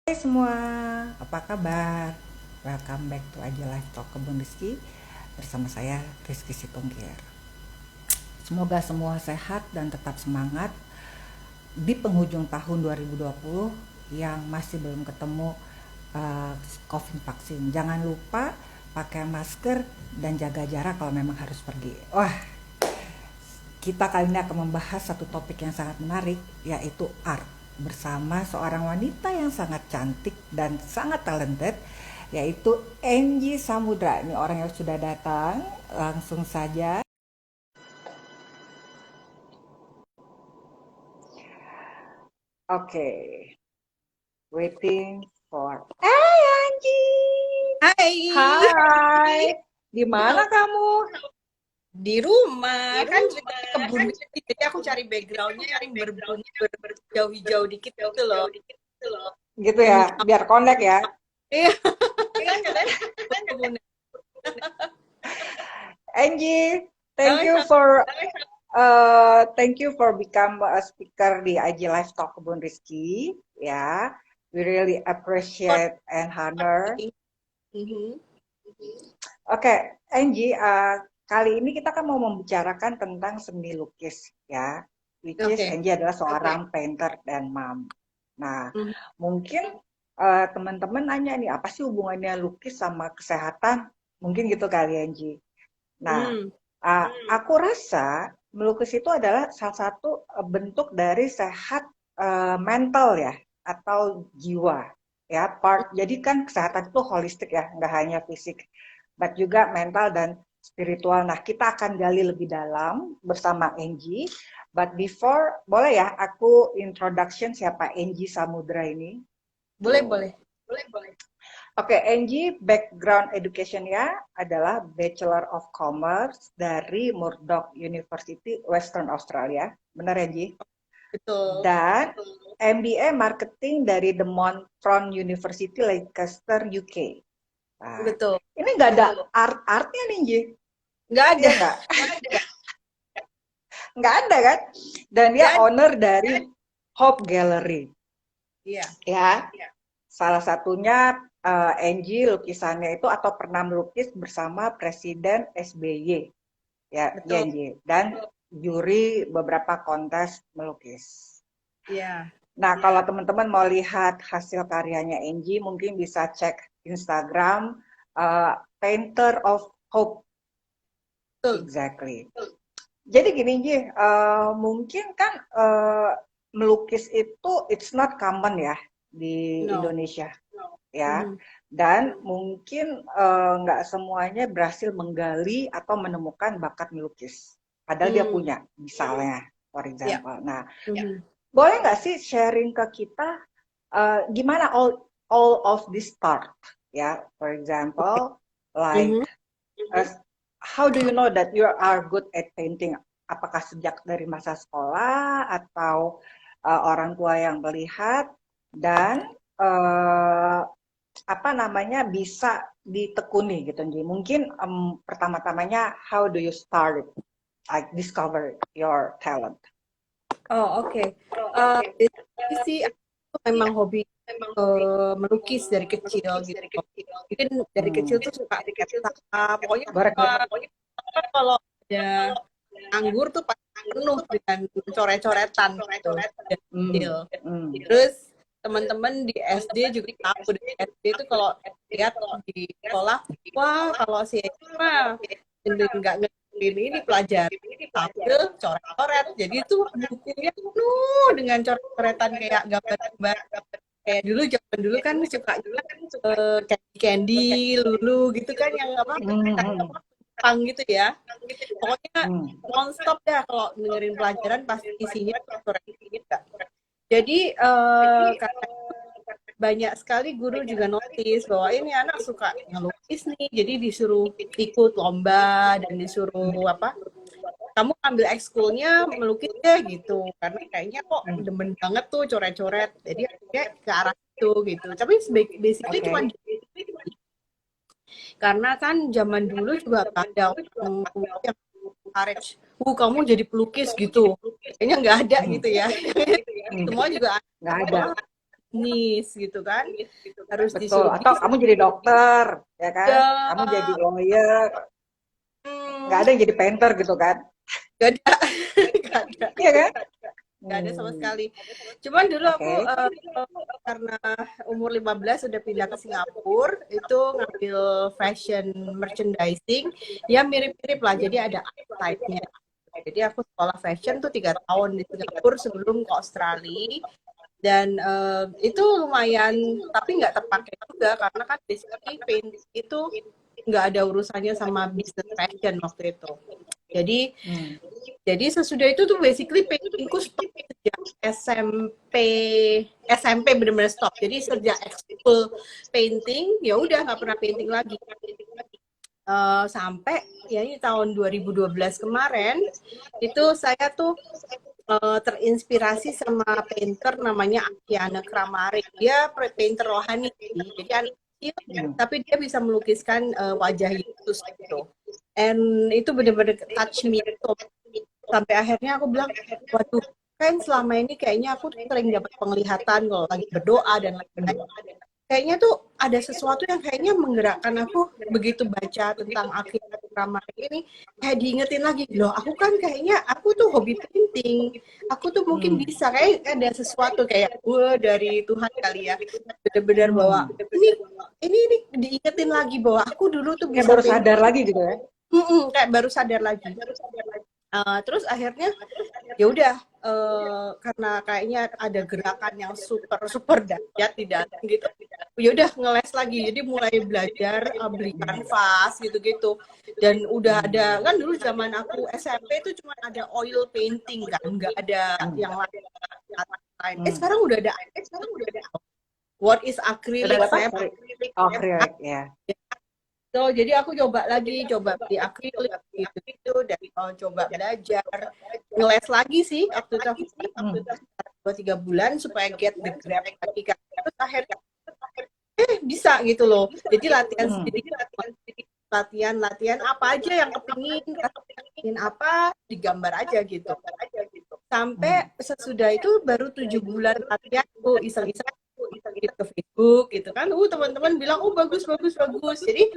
Hai semua, apa kabar? Welcome back to Aja Live Talk Kebun Rizky bersama saya Rizky Sitonggir. Semoga semua sehat dan tetap semangat di penghujung tahun 2020 yang masih belum ketemu COVID vaksin. Jangan lupa pakai masker dan jaga jarak kalau memang harus pergi. Wah, kita kali ini akan membahas satu topik yang sangat menarik, yaitu art, bersama seorang wanita yang sangat cantik dan sangat talented, yaitu Angie Samudra. Ini orang yang sudah datang, langsung saja. Oke, waiting for Angie. Hai, Hai, di mana kamu? di rumah kan ceritanya kebun Rizky, jadi aku cari backgroundnya yang berbunyi hijau-hijau dikit gitu loh. Gitu Demi ya, biar connect ya. iya, kan katanya kebun. Angie, thank Hai, you for thank you for become a speaker di IG Live Talk Kebun Rizky. Ya, we really appreciate and honor. Mhm. Oke, Angie, kali ini kita kan mau membicarakan tentang seni lukis, ya. Which is Oke. Angie adalah seorang painter dan mom. Nah, Mhm. mungkin teman-teman nanya nih, apa sih hubungannya lukis sama kesehatan? Mungkin gitu kali, Angie. Nah, Hmm. aku rasa melukis itu adalah salah satu bentuk dari sehat mental ya, atau jiwa ya. Jadi kan kesehatan itu holistik ya, nggak hanya fisik, but juga mental dan spiritual. Nah, kita akan gali lebih dalam bersama Angie. But before, boleh ya aku introduction siapa Angie Samudra ini? Boleh, Tuh. boleh. Oke, Angie background education-nya adalah Bachelor of Commerce dari Murdoch University, Western Australia. Benar, Angie? Betul. Dan MBA Marketing dari The Montfort University, Leicester, UK. Nah, Betul. ini nggak ada art-artnya nih, Angie. Nggak Iya ada. nggak? Nggak ada kan? Dan dia Nggak ada. owner dari Hope Gallery. Iya. Ya, salah satunya Angie lukisannya itu atau pernah melukis bersama Presiden SBY. Ya, Betul. Angie. Dan juri beberapa kontes melukis. Iya. Nah, kalau teman-teman mau lihat hasil karyanya Angie, mungkin bisa cek Instagram Painter of Hope. Betul. Exactly. Jadi gini, Angie, mungkin kan melukis itu it's not common ya di No. Indonesia, ya. Mhm. Dan mungkin nggak semuanya berhasil menggali atau menemukan bakat melukis. Padahal dia Hmm. punya, misalnya, for Iya. example. Nah, Mhm. boleh nggak sih sharing ke kita gimana all of this start, ya? For Oke. example, like Mhm. uh, how do you know that you are good at painting? Apakah sejak dari masa sekolah atau orang tua yang melihat dan apa namanya bisa ditekuni gitu, Nji. Mungkin pertama-tamanya how do you start like discover your talent? Oh, oke. Basically sih aku memang hobi melukis dari kecil gitu. Mungkin dari kecil Hmm. tuh suka sketsa, pokoknya Gorek suka, kalau ada anggur tuh pasti penuh dengan coret-coretan gitu dari Hmm. kecil. Hmm. Terus teman-teman di SD juga tahu, di SD itu kalau lihat di sekolah, wah kalau si Eci mah nggak ngertiin ini pelajar sambil coret-coret. Jadi tuh bukunya penuh dengan coret-coretan kayak gambar-gambar. Kayak dulu zaman dulu kan suka candy candy, lulu gitu kan yang apa Hmm. pang gitu ya. Pokoknya Hmm. nonstop dah kalau dengerin pelajaran pasti isinya coret. Jadi karena banyak sekali guru juga notice bahwa ini anak suka ngelukis nih, jadi disuruh ikut lomba dan disuruh apa, kamu ambil ekskulnya melukis deh gitu, karena kayaknya kok Hmm. demen banget tuh coret-coret, jadi akhirnya ke arah itu gitu. Tapi basically cuma Oke. karena kan zaman dulu juga gak ada orang tua yang encourage, kamu jadi pelukis gitu, kayaknya nggak ada Hmm. gitu ya. Hmm. Semua juga Nggak ada. sekolah bisnis gitu kan, harus Betul. disuruh Atau bisnis kamu jadi dokter, ya kan? Kamu jadi ya. lawyer, nggak Hmm, ada yang jadi painter gitu kan? gak ada. Gak ada. Iya kan? Gak ada sama Hmm, sekali. Cuman dulu aku oke. karena umur 15 udah pindah ke Singapura, itu ngambil fashion merchandising, ya mirip-mirip lah. Jadi ada side-nya. Jadi aku sekolah fashion tuh 3 tahun di Singapura sebelum ke Australia. Dan itu lumayan, tapi nggak terpakai juga karena kan basically paint itu nggak ada urusannya sama business fashion waktu itu. Jadi Hmm. jadi sesudah itu tuh basically paintingku stop sejak SMP benar-benar stop. Jadi sejak ekskul painting ya udah nggak pernah painting lagi. Sampai ya ini tahun 2012 kemarin itu saya tuh terinspirasi sama painter namanya Akiana Kramari. Dia painter rohani, jadi anak kecil, tapi dia bisa melukiskan wajah Yesus gitu. And itu benar-benar touch me so. Sampai akhirnya aku bilang, waduh, kan selama ini kayaknya aku sering dapat penglihatan kalau lagi berdoa dan lain-lain. Kayaknya tuh ada sesuatu yang kayaknya menggerakkan aku begitu baca tentang Akiana Kramari ini, kayak diingetin lagi, loh aku kan kayaknya aku tuh hobi painting, aku tuh mungkin bisa, kayak ada sesuatu kayak gue dari Tuhan kali ya, benar-benar bahwa ini diingetin lagi bahwa aku dulu tuh Kayak bisa baru painting. sadar lagi gitu ya? Kayak baru sadar lagi. Terus akhirnya ya udah karena kayaknya ada gerakan yang super super dahsyat di dalam gitu, ya udah ngeles lagi, jadi mulai belajar beli kanvas gitu-gitu, dan udah ada kan dulu zaman aku SMP itu cuma ada oil painting kan, nggak ada yang lain. Sekarang udah ada what is Udah acrylic, apa? saya Sorry. Oh, kriek ya. so, jadi aku coba beli akrilik gitu dan coba belajar ngeles lagi sih waktu itu aku 2-3 bulan supaya get the grab lagi kan. Terus akhirnya bisa gitu loh. Jadi latihan sendiri, latihan apa aja yang kepingin apa digambar aja gitu. Sampai sesudah itu baru 7 bulan latihan aku iseng-iseng ke Facebook gitu kan, teman-teman bilang bagus bagus bagus, jadi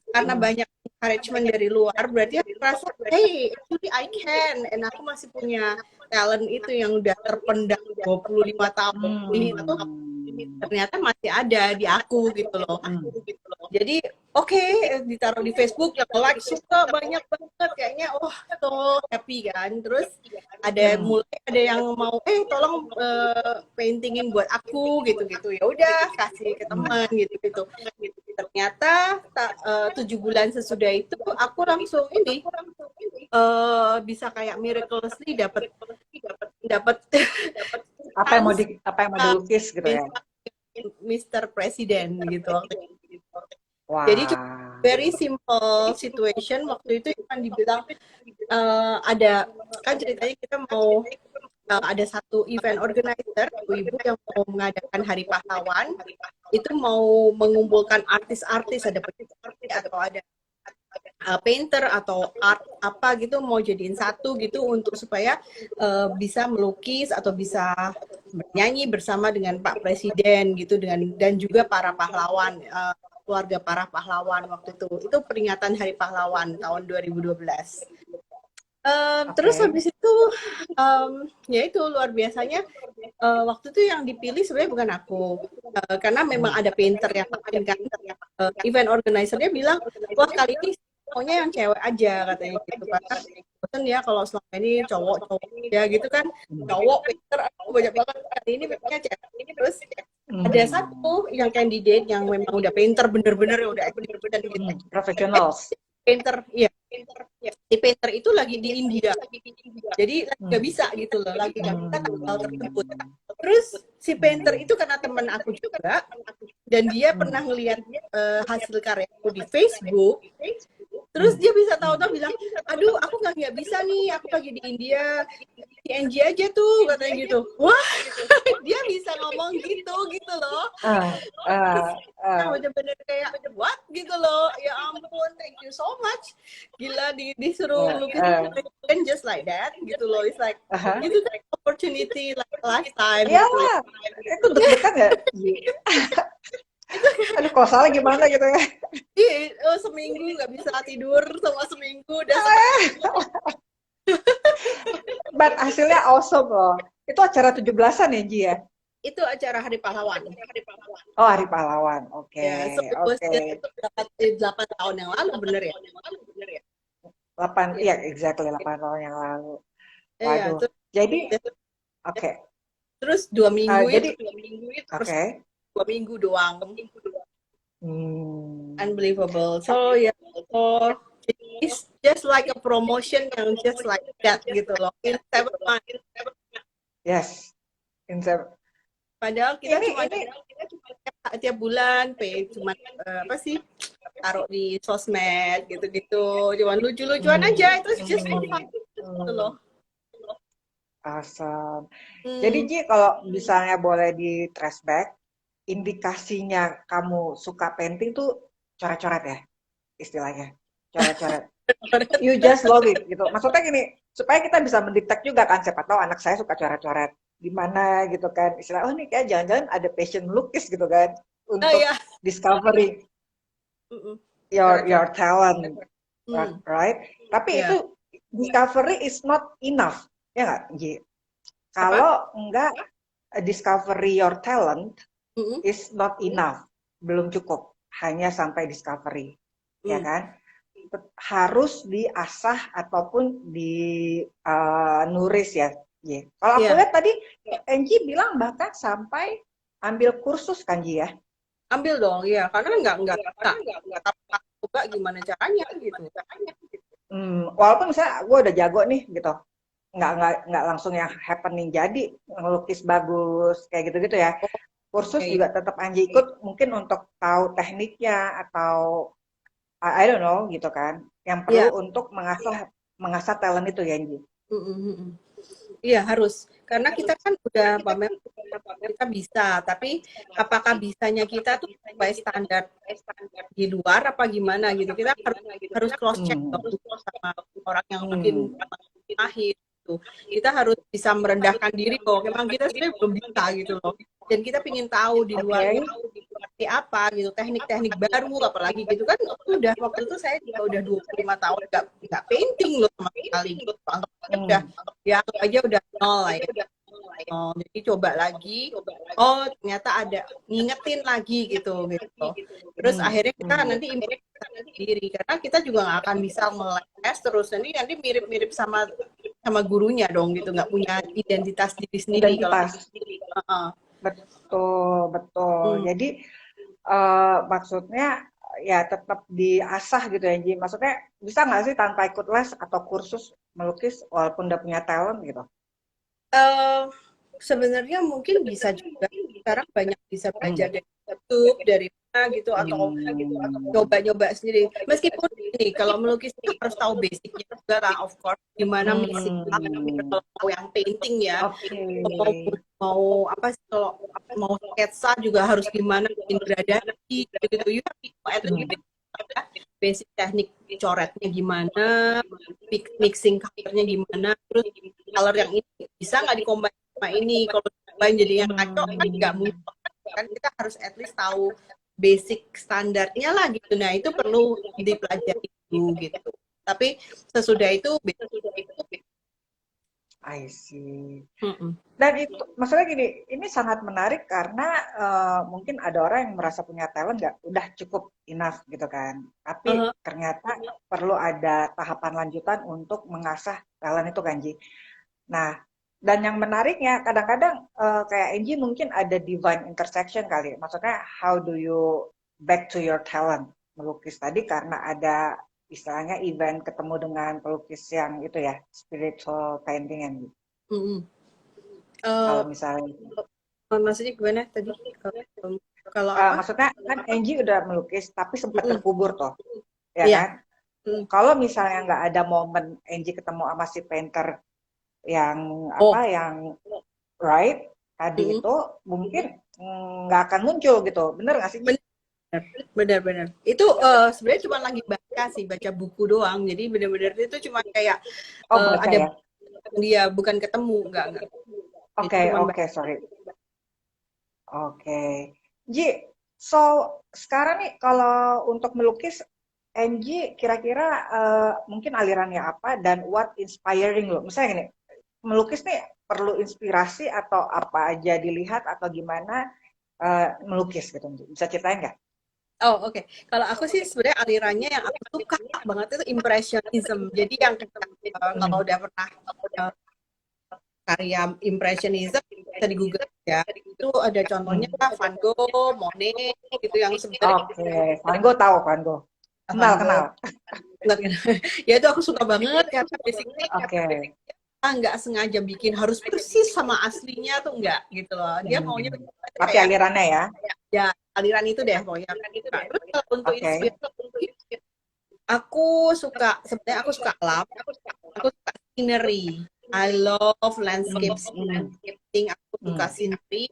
karena banyak encouragement dari luar, berarti aku merasa hey actually I can, and aku masih punya talent itu yang udah terpendam 25 tahun itu ternyata masih ada di aku gitu loh. Jadi oke, ditaruh di Facebook yang like suka banyak banget, kayaknya so happy kan. Terus mulai ada yang mau tolong paintingin buat aku gitu-gitu, ya udah kasih ke teman gitu-gitu. Ternyata 7 bulan sesudah itu aku langsung bisa kayak miraculously dapat Apa yang mau dilukis gitu ya? Mr. Presiden gitu. Wah. Jadi cuma very simple situation waktu itu kan dibilang ada kan ceritanya kita mau ada satu event organizer ibu-ibu yang mau mengadakan Hari Pahlawan, itu mau mengumpulkan artis-artis, ada penyanyi atau ada painter atau art apa gitu, mau jadiin satu gitu untuk supaya bisa melukis atau bisa bernyanyi bersama dengan Pak Presiden gitu, dan juga para pahlawan, keluarga para pahlawan waktu itu peringatan Hari Pahlawan tahun 2012. Terus habis itu ya itu luar biasanya waktu itu yang dipilih sebenarnya bukan aku, karena memang ada painter yang lain kan, event organizer-nya bilang wah kali ini maunya yang cewek aja katanya gitu, karena bosan ya kalau selama ini cowok ya gitu kan, cowok painter aku banyak banget, kali ini memangnya cewek. Terus ada satu yang candidate yang memang udah painter bener-bener udah bener-bener gitu, professionals. Painter, iya. Si painter itu lagi di India, jadi nggak bisa gitu loh, lagi nggak bisa tanggal tersebut. Terus si painter itu karena teman aku juga, dan dia pernah ngeliat hasil karyaku di Facebook, terus dia bisa tahu-tahu bilang, aduh aku nggak bisa nih, aku lagi di India, di NG aja tuh katanya gitu. Wah, dia bisa ngomong gitu loh. Bener-bener kayak what gitu loh, ya ampun, thank you so much, gila disuruh lukis, dan can just like that gitu loh. It's like Aha. itu kan opportunity like a lifetime Iya gitu loh. lah, itu deg-degan ya. Aduh, kalau salah gimana gitu ya. Iya, seminggu nggak bisa tidur sama seminggu udah But hasilnya awesome loh. Itu acara 17-an ya, Ji ya? itu acara Hari Pahlawan. Oh, Hari Pahlawan. Oke, Ya, so it was oke. just 8 tahun yang lalu bener ya? 8, iya, exactly 8 tahun yang lalu. Iya, Waduh. Jadi, oke. terus 2 minggu Jadi, itu oke. terus 2 minggu doang. Hmm, Unbelievable. So yeah, so it's just like a promotion yang just like that gitu loh. In 7 months. yes. Padahal kita Ini, cuma tiap bulan pay cuma apa sih taruh di sosmed gitu-gitu, cuman lucu-lucuan aja, itu just for fun gitu loh. awesome. Jadi, Ji, kalau misalnya boleh di trace back, indikasinya kamu suka painting tuh coret-coret ya, istilahnya. Coret-coret. You just love it, gitu. Maksudnya gini, supaya kita bisa mendetek juga kan, siapa tahu anak saya suka coret-coret. Di mana gitu kan, istilah, oh nih kayak jangan-jangan ada passion melukis gitu kan, untuk ya. discovery your talent, right? Tapi itu discovery is not enough, ya nggak, Ji? Kalau enggak discovery your talent is not enough, belum cukup, hanya sampai discovery, ya kan? Harus diasah ataupun di nuris ya. Kalau aku lihat tadi Angie bilang bahkan sampai ambil kursus kan, Ji ya? Ambil dong, ya, karena nggak coba gimana caranya gitu. Walaupun misalnya gue udah jago nih gitu, nggak langsung yang happening jadi ngelukis bagus kayak gitu-gitu ya. Kursus juga tetap Angie ikut mungkin untuk tahu tekniknya atau I don't know gitu kan, yang perlu untuk mengasah talent itu ya, Angie. Iya harus, karena kita kan udah pamer kita bisa, tapi apakah bisanya kita tuh sesuai standar di luar apa gimana gitu, kita harus cross check sama orang yang mungkin ahli gitu. Kita harus bisa merendahkan diri kok, memang kita sebenarnya belum bisa gitu loh, dan kita pingin tahu di luar seperti apa gitu, teknik-teknik baru apalagi gitu kan. Udah waktu itu saya juga udah 25 tahun nggak painting loh sama sekali gitu, udah ya aja udah nol lah ya. Jadi coba lagi, ternyata ada ngingetin lagi gitu. Terus akhirnya kita nanti improve sendiri, karena kita juga nggak akan bisa ngeles terus, nanti mirip-mirip sama gurunya dong gitu, nggak punya identitas diri sendiri. Betul. Jadi maksudnya ya tetap diasah gitu ya, Ji. Maksudnya bisa nggak sih tanpa ikut les atau kursus melukis walaupun udah punya talent gitu? Sebenarnya mungkin bisa juga. Sekarang banyak bisa belajar dari YouTube, dari mana gitu, atau coba-coba sendiri. Meskipun ini kalau melukis harus tahu basicnya juga lah, of course. Gimana mixing kalau mau yang painting ya. Mau apa sih, kalau mau sketsa juga harus gimana bikin gradasi gitu. Basic teknik coretnya gimana, mixing colornya gimana, terus color yang ini bisa nggak dikombin sama ini, kalau combine jadi yang ngaco kan nggak mungkin kan, kita harus at least tahu basic standarnya lah gitu. Nah itu perlu dipelajari dulu gitu, tapi sesudah itu I see. Dan itu maksudnya gini, ini sangat menarik karena mungkin ada orang yang merasa punya talent nggak udah cukup enough gitu kan, tapi ternyata perlu ada tahapan lanjutan untuk mengasah talent itu kan, Ji. Nah, dan yang menariknya kadang-kadang kayak Angie mungkin ada divine intersection kali, maksudnya how do you back to your talent melukis tadi, karena ada istilahnya event ketemu dengan pelukis yang itu ya, spiritual painting yang gitu. Kalau misalnya maksudnya gimana tadi? Kalau maksudnya kan Angie udah melukis tapi sempat terkubur toh, ya kan? Kalau misalnya nggak ada momen Angie ketemu sama si painter yang yang right tadi itu mungkin nggak akan muncul gitu, bener nggak sih? Benar-benar. Itu sebenarnya cuma lagi baca buku doang. Jadi benar-benar itu cuma kayak Oh, baca ada ya. dia bukan ketemu, enggak. Jadi Oke, cuma oke, sorry. Oke. Ji, so sekarang nih kalau untuk melukis, Angie kira-kira mungkin alirannya apa dan what inspiring lo? Misalnya gini, melukis nih perlu inspirasi atau apa aja dilihat atau gimana melukis gitu? Bisa ceritain nggak? Oh, oke. Kalau aku sih sebenarnya alirannya yang aku suka banget itu impressionism. Jadi yang kalau udah pernah uh, karya impressionism bisa di Google ya. Itu ada contohnya lah Van Gogh, Monet gitu yang sebenarnya Oke, Van Gogh tahu Van Gogh. Kenal, Van kenal. Gogh. Ya itu aku suka banget karena basically Oke. nggak sengaja bikin harus persis sama aslinya tuh nggak gitu loh. Dia maunya Tapi kayak alirannya ya. ya aliran itu deh pokoknya. Nah, terus kalau untuk Oke. inspirasi sebenarnya aku suka alam, aku suka scenery. I love landscapes, aku suka scenery,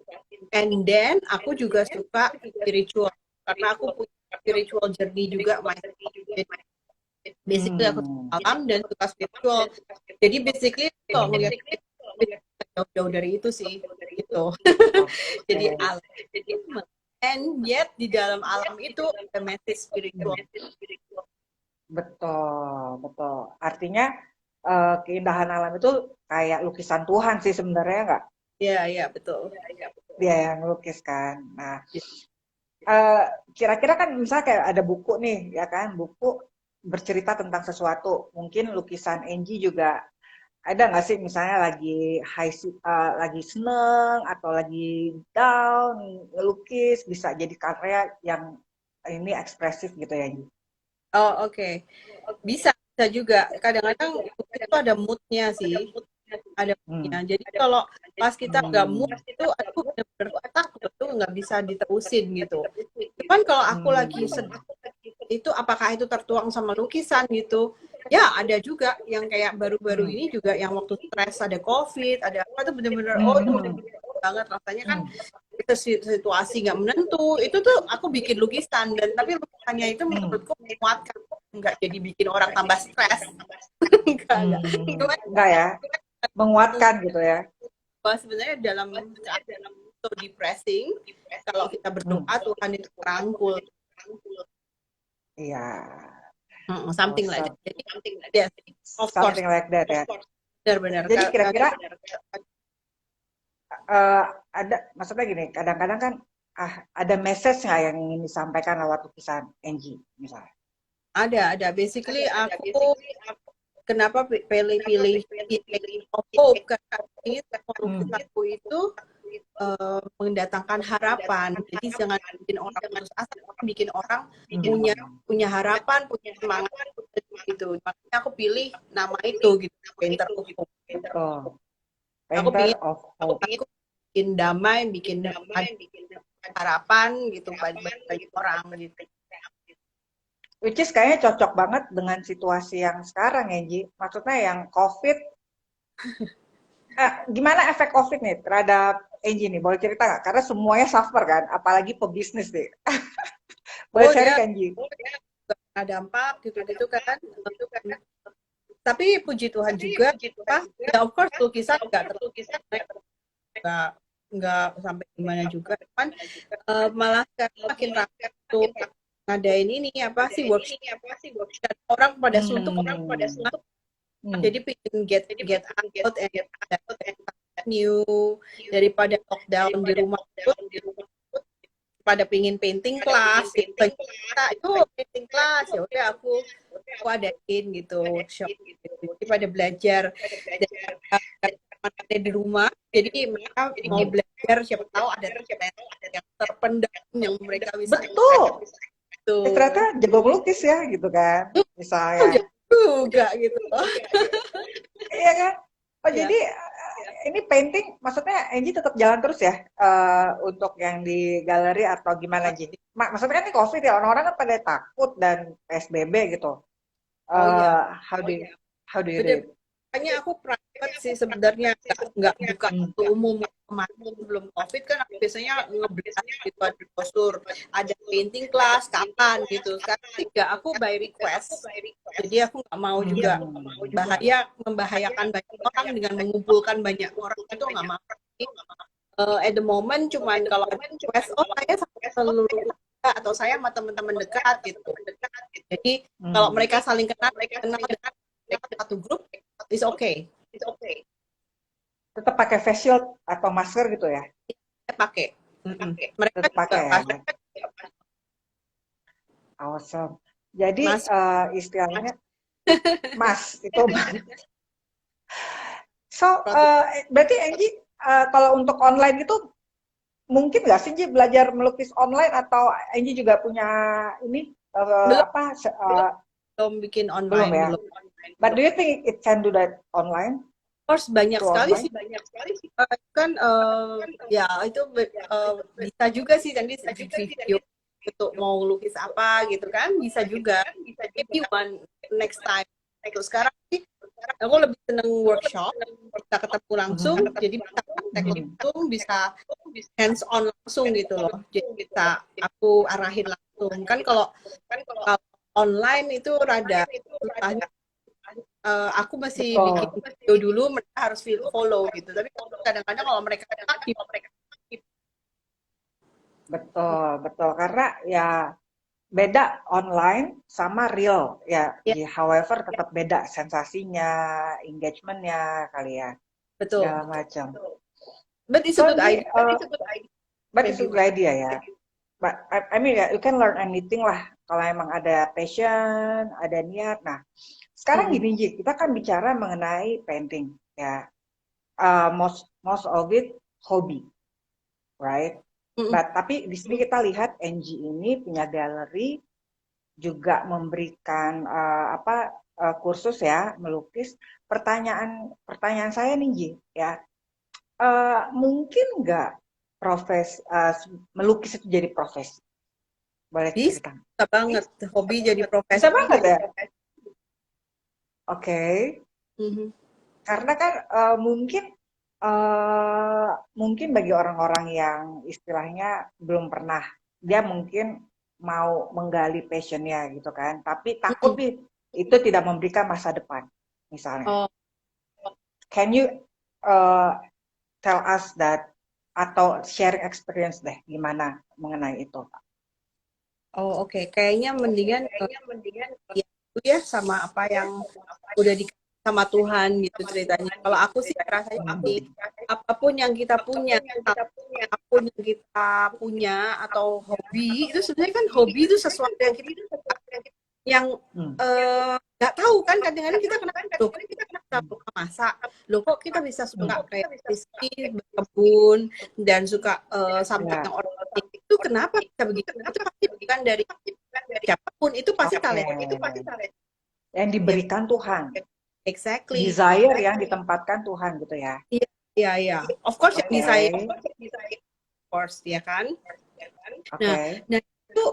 and then aku juga suka spiritual karena aku punya spiritual journey juga myself. Basically aku suka alam dan suka spiritual. Jadi basically kalau ngeliat jauh-jauh dari itu sih, gitu. Jadi alam. And yet di dalam alam itu ada message spiritual. Betul, betul. Artinya keindahan alam itu kayak lukisan Tuhan sih sebenarnya nggak? Iya, betul. Dia yang melukis kan. Nah, kira-kira kan misalnya kayak ada buku nih, ya kan? Buku bercerita tentang sesuatu. Mungkin lukisan Angie juga ada nggak sih misalnya lagi seneng atau lagi down, ngelukis bisa jadi karya yang ini ekspresif gitu ya, Angie? Oh, oke. Bisa juga. Kadang-kadang itu ada moodnya sih. Ada moodnya. Jadi kalau pas kita nggak mood itu aku bener-bener takut tuh nggak bisa diterusin gitu. Cuman kalau aku lagi sedih itu apakah itu tertuang sama lukisan gitu? Ya ada juga yang kayak baru-baru ini juga yang waktu stres ada COVID, ada apa tuh bener-bener itu banget rasanya kan situasi nggak menentu itu tuh aku bikin lukisan dan tapi lukisannya itu menurutku menguatkan nggak jadi bikin orang tambah stres enggak ya menguatkan gitu ya. Bahwa sebenarnya dalam so depressing kalau kita berdoa Tuhan itu merangkul. Iya. Something like that. Jadi yes, of course. Something like that ya. Benar-benar. Jadi kira-kira ada maksudnya gini, kadang-kadang kan ada message nggak yang ingin disampaikan lewat lukisan Angie misalnya? Ada. Basically aku kenapa pilih hope karena ini aku itu mendatangkan harapan. Jadi jangan bikin orang putus asa, bikin orang punya harapan, punya semangat gitu. Makanya aku pilih nama itu gitu, Painter of Hope. Aku bikin damai, bikin harapan gitu bagi orang gitu. Which is kayaknya cocok banget dengan situasi yang sekarang ya, Ji. Maksudnya yang COVID. Gimana efek COVID nih terhadap Angie nih? Boleh cerita nggak? Karena semuanya suffer kan, apalagi pebisnis nih. Boleh share kan, Ji? Ada dampak gitu-gitu kan. Tapi puji Tuhan juga, ya of course lukisan nggak sampai gimana juga. Kan malah makin rakyat tuh ngadain ini apa sih workshop orang pada suntuk jadi pengen get out and new daripada lockdown di rumah pada pingin painting class itu painting class ya udah aku adain gitu workshop gitu. Pada belajar ada di rumah jadi mereka mau belajar siapa tahu ada yang terpendam yang mereka bisa betul ternyata jago melukis ya gitu kan misalnya juga gitu iya kan jadi ini painting maksudnya Angie tetap jalan terus ya untuk yang di galeri atau gimana Ji? Maksudnya kan ini COVID ya orang-orang kan pada takut dan PSBB gitu. How do you do it? Makanya aku private sih sebenarnya nggak buka umum kemarin sebelum COVID kan aku biasanya ngeblas gitu ada brosur ada painting class kapan gitu. Sekarang sih nggak, aku by request. Jadi aku nggak mau juga membahayakan banyak orang dengan mengumpulkan banyak orang, itu nggak mau. At the moment cuman kalau ada request, oh saya sama seluruh keluarga atau saya sama teman-teman dekat gitu. Jadi kalau mereka saling kenal dengan satu grup, is okay. Tetap pakai face shield atau masker gitu ya? Saya pakai. Mereka Tetap pakai ya? Awesome. Jadi Mas. istilahnya Mas itu. So berarti Angie kalau untuk online itu mungkin nggak sih Ji belajar melukis online, atau Angie juga punya ini belum bikin online, belum ya? But do you think it can do that online? Of course banyak sekali sih. Kan ya itu bisa juga sih tadi video untuk mau lukis apa gitu kan, bisa juga. Maybe one next time. Sekarang sih aku lebih seneng workshop, kita ketemu langsung, jadi bisa praktek langsung, bisa hands on langsung gitu loh. Jadi bisa aku arahin langsung. Kan kalau online itu rada aku masih bikin video dulu, mereka harus follow gitu. Tapi kadang-kadang kalau mereka betul karena ya beda online sama real ya. However tetap beda sensasinya, engagementnya kali ya. Betul. Segala macam. But it's a good idea. But it's a good idea ya. But I mean you can learn anything lah kalau emang ada passion, ada niat. Nah, sekarang gini Ji, kita kan bicara mengenai painting ya. Most of it hobby, right? Tapi di sini kita lihat Angie ini punya galeri, juga memberikan kursus ya melukis. Pertanyaan saya nih Ji ya, mungkin nggak melukis itu jadi profesi? Boleh cerita? Bisa banget, hobi jadi profesi. Bisa banget ya? Oke. Karena kan mungkin bagi orang-orang yang istilahnya belum pernah, dia mungkin mau menggali passionnya gitu kan, tapi takut nih itu tidak memberikan masa depan misalnya. Can you tell us that, atau share experience deh gimana mengenai itu? Oh oke. Kayaknya mendingan ya sama apa yang udah sama Tuhan gitu ceritanya. Kalau aku sih rasanya apapun yang kita punya, atau hobi itu sebenarnya kan hobi itu sesuatu yang nggak tahu kan, kadang-kadang kita suka masak, loh kok kita bisa suka kayak Rizky berkebun dan suka sampai yang orang itu kenapa bisa begitu? Itu pasti bukan dari siapapun, itu pasti talent yang diberikan Tuhan. Exactly. Desire yang ditempatkan Tuhan gitu ya. Iya. Of course yang desire. Of course, ya kan? Nah itu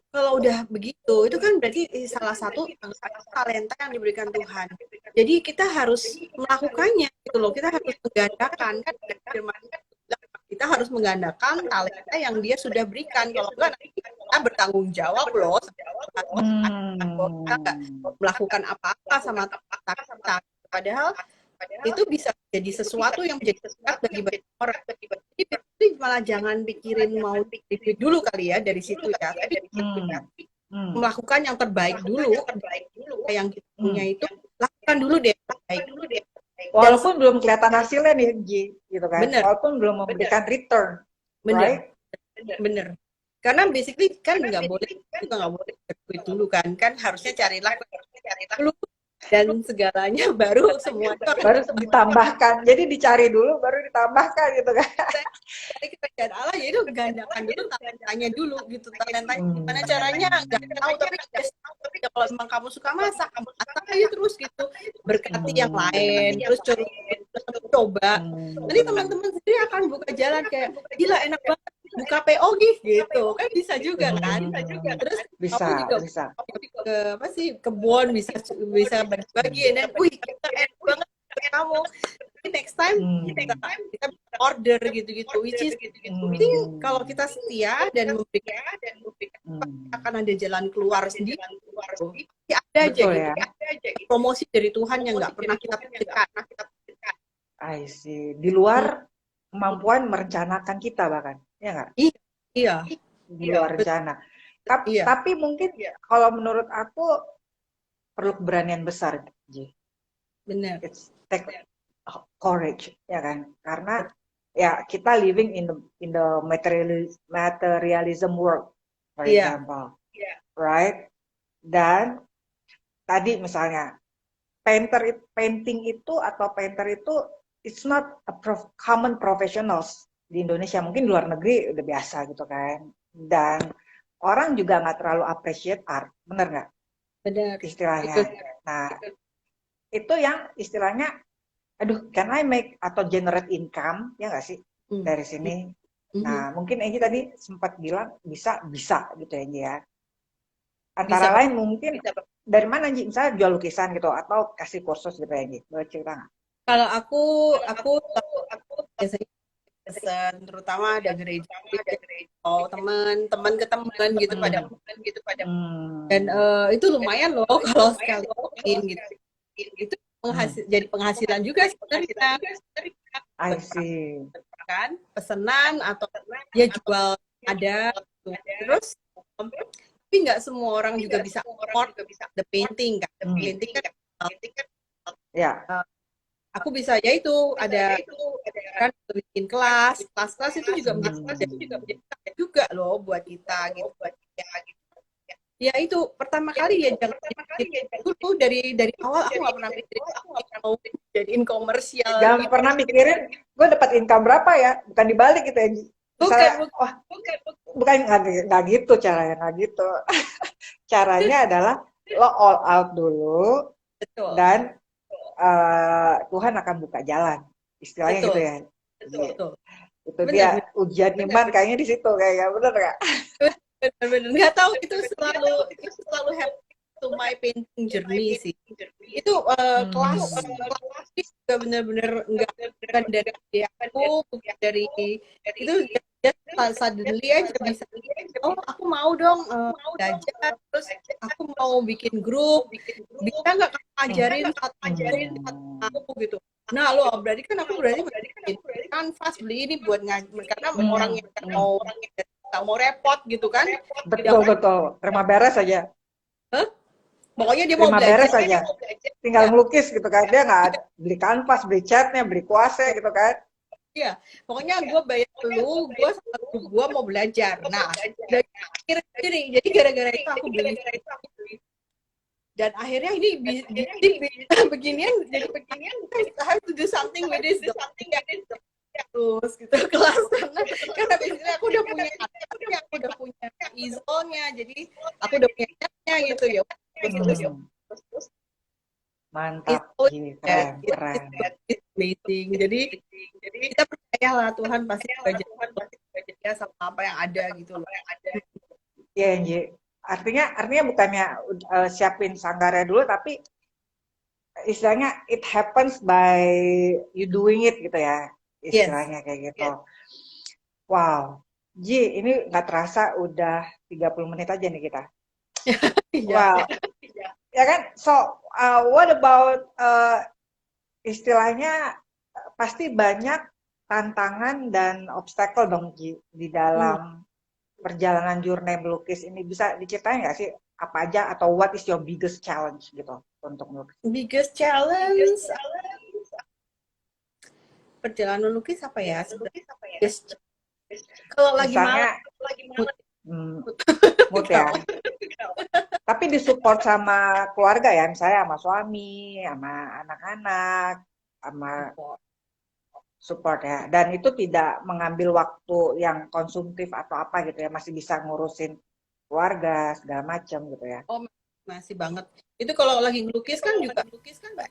kalau udah begitu, itu kan berarti salah satu talenta yang diberikan Tuhan. Jadi kita harus melakukannya gitu loh. Kita harus menggandakan kan, kita harus menggandakan talenta yang dia sudah berikan. Kalau enggak nanti kita bertanggung jawab loh. Kita nggak melakukan apa-apa sama kita. Padahal itu bisa jadi sesuatu yang menjadi sesuatu bagi banyak orang. Jadi malah jangan pikirin mau duit dulu kali ya dari situ ya. Tapi melakukan yang terbaik dulu. Yang kita punya itu lakukan dulu deh. Walaupun belum kelihatan hasilnya nih Ji, gitu kan. Bener. Walaupun belum memberikan return. Bener. Right? Bener. Karena basically kan nggak boleh duit dulu kan harusnya carilah dulu dan segalanya baru semua baru ditambahkan. Jadi dicari dulu baru ditambahkan gitu kan. Dari kerjaan Allah ya itu gandakan dulu talentanya dulu gitu. Talentanya gimana caranya nggak tahu, tapi kalau memang kamu suka masak, kamu masak aja terus gitu, berkati yang lain, terus coba. Nanti teman-teman sendiri akan buka jalan kayak gila enak banget buka PO gitu kan, bisa juga kan. Terus bisa ke apa sih kebun bisa bagi-bagi dan kita enak banget kamu. Next time kita order gitu which is kalau kita setia dan memberikan akan ada jalan keluar sendiri. Pasti ada aja Betul gitu. ya. Promosi dari Tuhan yang nggak pernah kita pikirkan. I see. Di luar kemampuan merencanakan kita bahkan, ya nggak? Iya, Di luar rencana. iya, Tapi mungkin kalau menurut aku perlu keberanian besar, Ji. benar. It's take courage, ya kan? Karena ya kita living in the materialism world, for Iya. example, right? Dan tadi misalnya painting itu atau painter itu it's not a common professionals di Indonesia, mungkin di luar negeri udah biasa gitu kan. Dan orang juga nggak terlalu appreciate art, bener nggak Benar. istilahnya? Nah, itu yang istilahnya, aduh, can I make atau generate income, ya nggak sih, dari sini? Nah, mungkin Egy tadi sempat bilang bisa gitu ya, Egy ya. Antara Bisa. lain mungkin dari mana, Ji? Misalnya jual lukisan gitu, atau kasih kursus gitu ya, Ji? Boleh cerita nggak? Kalau aku biasanya pesan, terutama ada gereja, oh teman ke teman gitu pada dan itu lumayan loh kalau sekali gitu. Itu jadi penghasilan juga sebenarnya. I see. Kan pesanan atau ya jual ada gitu. Terus tapi nggak semua orang juga bisa afford the painting kan. Painting kan Ya. aku bisa ya itu ada kan bikin kelas itu juga menjadi juga loh buat kita gitu. Ya itu pertama kali ya jangan dulu dari awal aku nggak pernah mikirin mau jadiin komersial. Jangan pernah mikirin gue dapat income berapa ya, bukan dibalik gitu ya. Misalnya, bukan nggak gitu caranya, nggak gitu. Caranya adalah lo all out dulu. Betul. Dan Tuhan akan buka jalan, istilahnya gitu ya. Betul. Itu dia ujian iman kayaknya di situ, kayak bener nggak? Bener nggak tahu itu selalu happy to my painting journey sih. Itu kelas juga bener-bener nggak dari aku, bukan dari itu suddenly aja bisa. Oh aku mau dong belajar, terus aku mau bikin grup, bisa nggak kamu ajarin aku gitu. Nah lo berarti aku bikin kanvas, beli ini buat karena orang yang nggak mau repot gitu kan. Betul. Terima beres aja. Pokoknya dia mau belajar. beres aja. Tinggal melukis gitu kan. Dia nggak beli kanvas, beli catnya, beli kuasnya gitu kan. Iya, pokoknya gue bayar dulu, gue mau belajar. Nah, jadi gara-gara itu aku beli. Dan akhirnya ini beginian, I have to do something with this. Terus gitu kelas karena biasanya aku udah punya easelnya, jadi aku udah punya catnya gitu ya. Terus mantap, keren. Amazing. Jadi kita percayalah Tuhan pasti bekerja sama apa yang ada gitu loh. Iya, Nji. Artinya bukannya siapin sanggarnya dulu, tapi istilahnya it happens by you doing it gitu ya. Istilahnya kayak gitu. Wow. Ji, ini nggak terasa udah 30 menit aja nih kita. Wow. Ya kan? So, what about istilahnya pasti banyak tantangan dan obstacle dong Ji, di dalam perjalanan journey melukis ini. Bisa diceritain nggak sih apa aja, atau what is your biggest challenge gitu untuk melukis? Biggest challenge perjalanan melukis apa ya? Kalau lagi malam mood ya. Tapi disupport sama keluarga ya, misalnya sama suami, sama anak-anak, sama support ya. Dan itu tidak mengambil waktu yang konsumtif atau apa gitu ya, masih bisa ngurusin keluarga segala macam gitu ya. Oh, masih banget. Itu kalau lagi ngelukis kan juga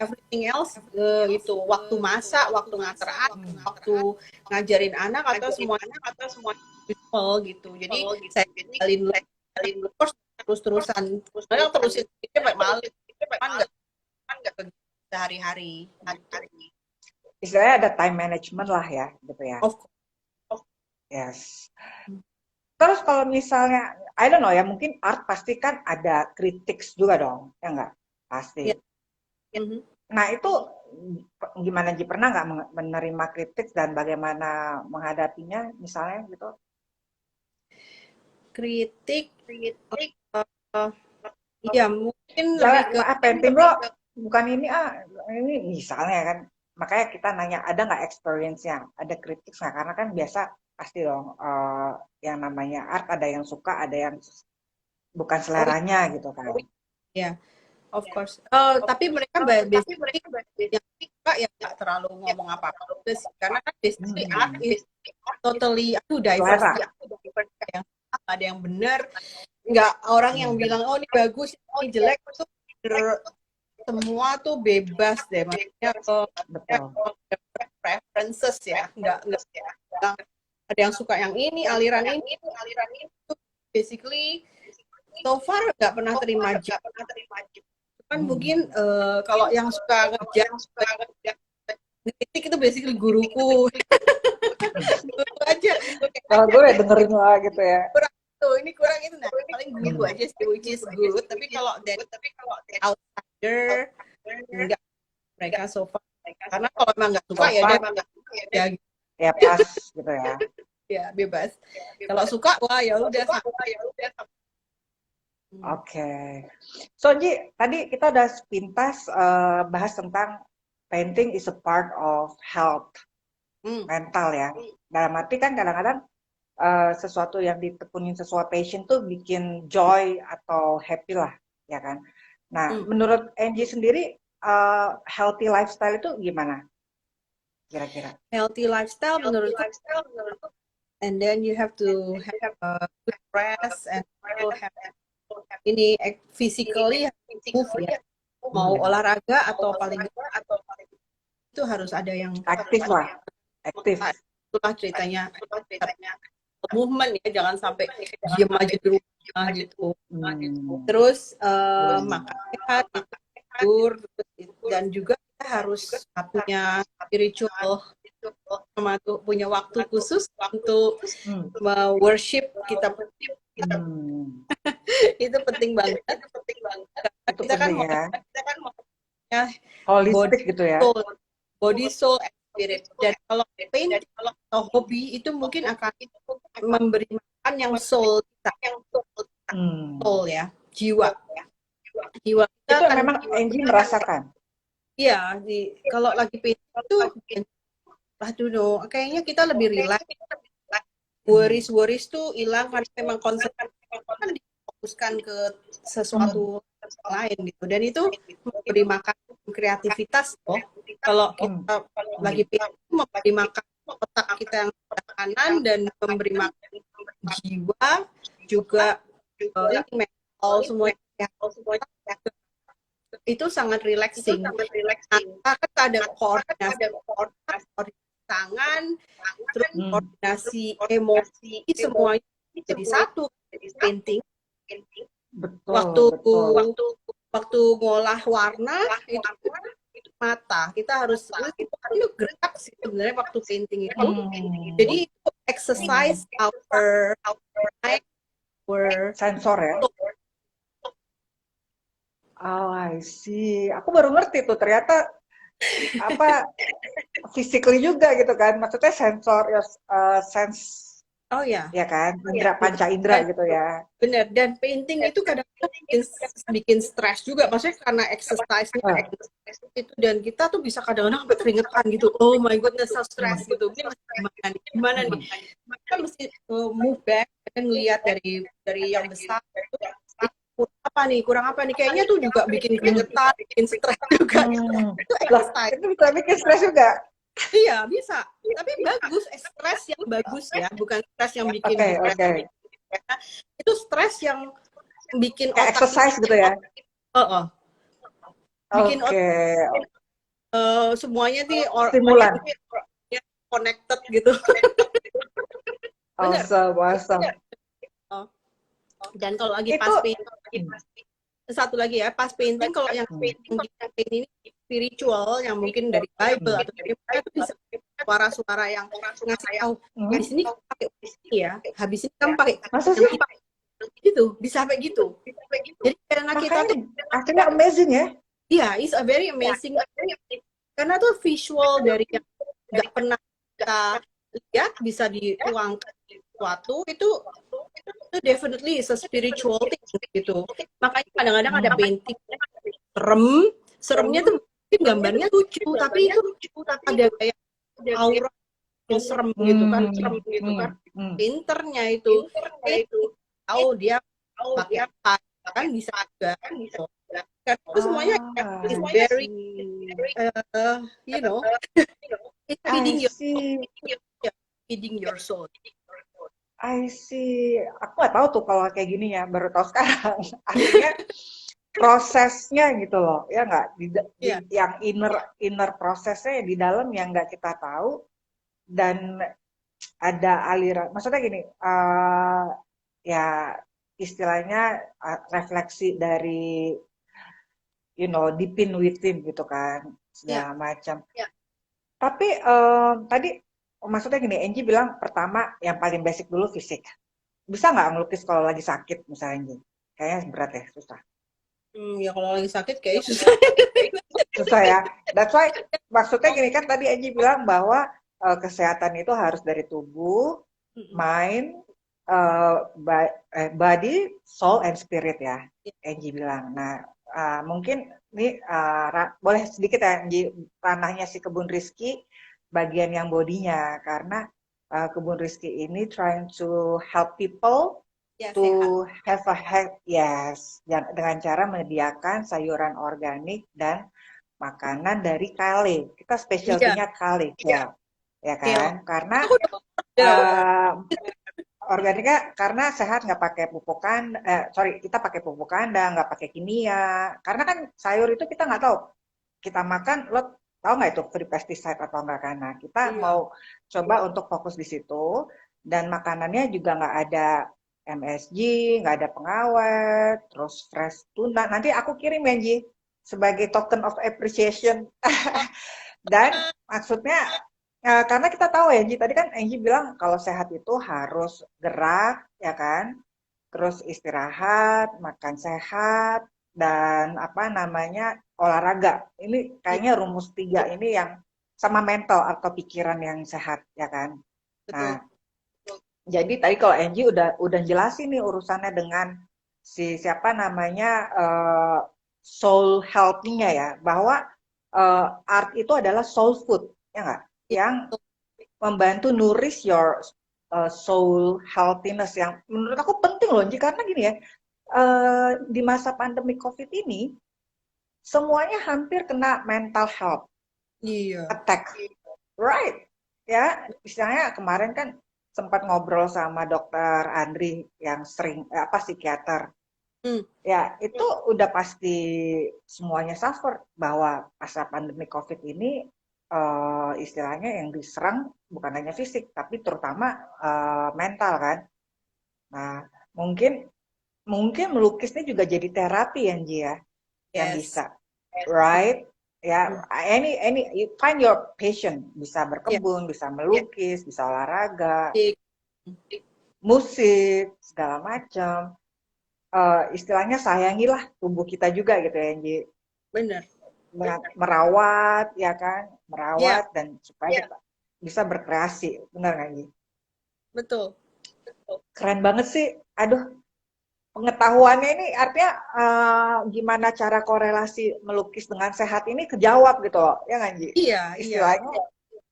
everything else itu waktu masak, waktu nganter anak, waktu ngajarin anak atau semuanya gitu. Jadi saya jalin terus-terusan. Saya terusin sampai malam. Enggak sehari-hari. Istilahnya ada time management lah ya, gitu ya. Of course. Yes. Terus kalau misalnya, I don't know ya, mungkin art pasti kan ada kritik juga dong, ya nggak? Pasti. Ya. Mhm. Nah itu gimana Ji? Pernah nggak menerima kritik dan bagaimana menghadapinya misalnya gitu? Kritik, iya mungkin lebih ke Misalnya, painting lo bukan ini misalnya kan. Makanya kita nanya, ada nggak experience-nya? Ada kritik nggak? Karena kan biasa pasti dong, yang namanya art ada yang suka, ada yang bukan oh seleranya gitu kan. iya, of course. Tapi mereka basically yang suka ya nggak terlalu ngomong apa-apa juga sih. Karena kan basically art Hmm, is totally diverse. selera. Yang ada yang benar, nggak orang yang Hmm, bilang oh ini bagus, ini jelek itu semua tuh bebas deh. Maksudnya betul. preferences ya, nggak bilang ada yang suka yang ini, aliran ini, itu basically so far nggak pernah terima judge. Kan mungkin kalau yang suka ngekritik itu basically guruku. Guruku aja. Kalau gue ya dengerin lah gitu ya. Kurang itu, ini kurang itu. Nah, paling guruku aja sih, which is good. Tapi kalau dari outsider, enggak mereka so far. Karena kalau emang nggak suka So ya far, ya, ya pas gitu ya. ya bebas. Kalau suka, wah ya udah. Oke. So Ji, tadi kita udah sepintas bahas tentang painting is a part of health mental ya. Dalam arti kan kadang-kadang sesuatu yang ditekunin sesuatu passion tuh bikin joy atau happy lah, ya kan. Nah, menurut Angie sendiri healthy lifestyle itu gimana kira-kira? Healthy lifestyle menurutku, and then you have to have good rest and also have ini physically move ya. Mau olahraga atau paling itu harus ada yang Aktif lah, aktif. itulah ceritanya movement ya, jangan sampai diam aja di rumah gitu. Terus makan sehat, tidur, dan juga kita harus punya spiritual sama tuh punya waktu khusus untuk worship kita. Itu penting banget. Itu Kita kan penting ya. ya Holistik gitu ya. Body, soul, and spirit. Dan kalau paint atau hobi itu mungkin akan memberi makan yang soul kita, soul ya, jiwa. Jiwa kita Itu kan memang Angie merasakan. iya, kalau lagi paint itu aduh, kayaknya kita lebih relax. Worries tuh hilang karena memang konsep kan difokuskan ke sesuatu lain gitu. Dan itu memberi makan kreativitas loh. Kalau kita lagi paint itu memberi makan otak kita yang kanan dan memberi makan jiwa juga mental semuanya. Itu sangat relaxing. Kita ada koordinasi tangan, terus koordinasi emosi, semuanya jadi satu. Painting. Betul. Waktu ngolah warna itu mata kita harus itu gerak sih sebenarnya waktu painting itu. Jadi itu exercise our sensor ya. Oh, I see. Aku baru ngerti tuh ternyata apa physically juga gitu kan. Maksudnya sensor ya sense. Oh ya. Ya kan, indra panca indra gitu ya. Bener, dan painting itu kadang-kadang bikin stres juga, maksudnya karena exercise-nya itu, dan kita tuh bisa kadang-kadang sampai keringetan gitu, oh my goodness, so stress gitu, ini gimana nih, kita mesti move back dan ngelihat dari yang besar itu kurang apa nih, kayaknya tuh juga bikin keringetan, bikin stres juga. Itu exercise. Itu bisa bikin stres juga. Iya bisa, tapi bagus, stres yang bagus ya, bukan stres yang bikin Oke. Itu stres yang bikin kayak exercise gitu ya. Bikin semuanya sih stimulan connected gitu. Awesome. Dan kalau lagi pas painting, satu lagi ya, pas painting kalau yang painting ini spiritual yang mungkin dari Bible atau dari mana itu bisa suara-suara yang ngasih tahu Hmm. di sini kamu pakai ini ya, habis ini kamu pakai Masa yang sih? gitu, bisa sampai gitu. Jadi karena kita Makanya tuh akhirnya amazing ya. iya, it's a very amazing karena tuh visual dari yang nggak pernah kita lihat bisa dituangkan di sesuatu itu definitely is a spiritual thing gitu. Makanya kadang-kadang ada Hmm. painting seremnya tuh mungkin gambarnya lucu, tapi itu ada kayak aura yang serem gitu kan, pinternya itu. Paling tahu dia pakai apa kan bisa juga gitu. Karena itu semuanya is Ah, very I you know it's I feeding your soul, see. yeah, feeding your soul. I see. Aku nggak tahu tuh kalau kayak gini ya, baru tahu sekarang. Artinya prosesnya gitu loh, ya nggak? Iya, Yang inner prosesnya di dalam yang nggak kita tahu dan ada aliran. Maksudnya gini, ya istilahnya refleksi dari deep in within gitu kan, iya, segala macam. Tapi tadi maksudnya gini, Angie bilang pertama yang paling basic dulu fisik. Bisa nggak ngelukis kalau lagi sakit misalnya Angie? Kayaknya berat ya, susah. ya kalau lagi sakit kayak susah. Susah ya. That's why maksudnya gini kan tadi Angie bilang bahwa kesehatan itu harus dari tubuh, mind, body, soul, and spirit ya. Angie bilang. Nah, mungkin ini boleh sedikit ya Angie, ranahnya si Kebun Rizky, bagian yang bodinya. Karena Kebun Rizky ini trying to help people Ya, to have a health, yes, dengan cara menyediakan sayuran organik dan makanan dari kale. Kita iya, specialty-nya kale, ya kale. kan? Karena Aku udah uh, organiknya karena sehat, nggak pakai pupuk kandang, sorry, kita pakai pupuk kandang, nggak pakai kimia. Karena kan sayur itu kita nggak tahu, kita makan, lo tahu nggak itu free pesticide atau enggak? Karena kita iya. mau coba untuk fokus di situ dan makanannya juga nggak ada MSG, nggak ada pengawet, terus fresh tuna. Nanti aku kirim ya, Ji, sebagai token of appreciation. Dan maksudnya, karena kita tahu ya, Ji, tadi kan Angie bilang kalau sehat itu harus gerak, ya kan? Terus istirahat, makan sehat, dan apa namanya, olahraga. Ini Iya, kayaknya rumus 3 ini yang sama mental atau pikiran yang sehat, ya kan? Nah, betul. jadi tadi kalau Angie udah jelasin nih urusannya dengan si siapa namanya soul health-nya ya, bahwa art itu adalah soul food, ya nggak? Iya, Yang membantu nourish your soul healthiness yang menurut aku penting loh, Angie, karena gini ya, di masa pandemi COVID ini semuanya hampir kena mental health iya. attack, right? Ya, istilahnya kemarin kan sempat ngobrol sama dokter Andri yang sering apa psikiater. Hmm, Ya, itu udah pasti semuanya suffer bahwa masa pandemi COVID ini istilahnya yang diserang bukan hanya fisik tapi terutama mental kan. Nah, mungkin mungkin melukisnya juga jadi terapi ya, Ji ya, yang yes. bisa, right? Ya, any you find your passion, bisa Iya, berkebun, bisa melukis, bisa olahraga, iya, musik, segala macam. Istilahnya sayangilah tubuh kita juga gitu ya, Ji. bener. Merawat, ya kan? Iya, Merawat dan supaya kita bisa berkreasi, benar nggak, Ji? betul. Keren banget sih. Aduh, pengetahuannya ini artinya gimana cara korelasi melukis dengan sehat ini kejawab gitu loh, ya nggak, Ji? Iya, iya. Istilahnya,